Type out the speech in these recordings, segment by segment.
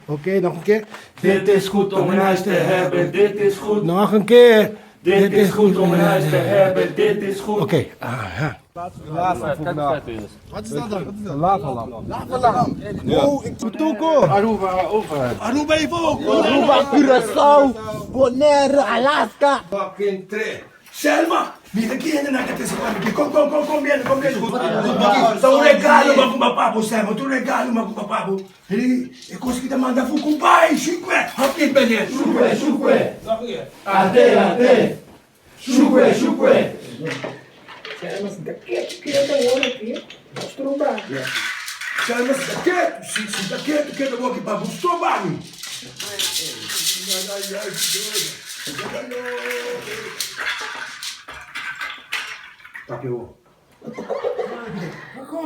Oké, nog een keer. Dit is goed om een huis te hebben, dit is goed. Nog een keer. Dit is goed om een huis te hebben, dit is goed. Oké. Wat is dat dan? Lavalamp. Oh, ik moet ook. Aruba, over. Aruba even ook. Aruba, Curaçao, Bonaire, Alaska. Fucking tre. Selma, niet een keer naar het is. Kom binnen. Tu regalo ma kuma papo, Selma. Tu regalo ma kuma papo. Hé, ik kost kita manda fuku bai, shukwe. Hop ik ben je. Shukwe. Ate. Shukwe. Selma, daket, daket, woki papo, strobani.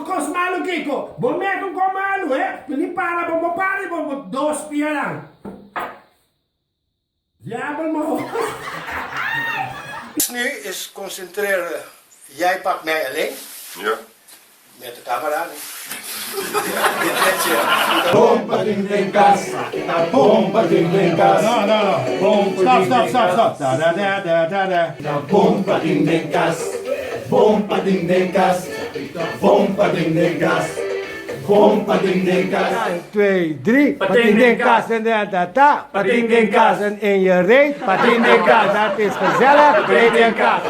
Kos malu kiko, bometo ko malu pilipara mo pare mo dos pia lang. Jabel mo. Nu is concentreren. Jij pakt mij alleen. Ja. Met de camera. Bomba ding ding gas. Bomba ding ding gas. No. Stop. Da bomba ding ding gas. Bomba ding ding gas. Bomba ding ding gas. Bomba ding ding gas. 1, 2, 3. Patindenkas en da. Patindenkas en in je reet. Patindenkas, dat is gezellig. Patindenkas.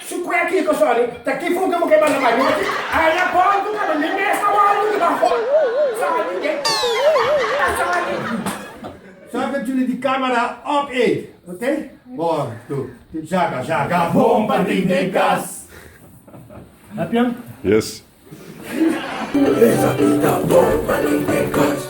Sukwe kiko sorry. Taki fuga mo kay malaman. Ay na po ko ka ni nesta walo ka po. Zorg dat jullie die camera opeet. Oké? 1, 2, zaga. Bomba ding ding gas. Heb je hem? Yes. Esa vida bomba ding ding gas.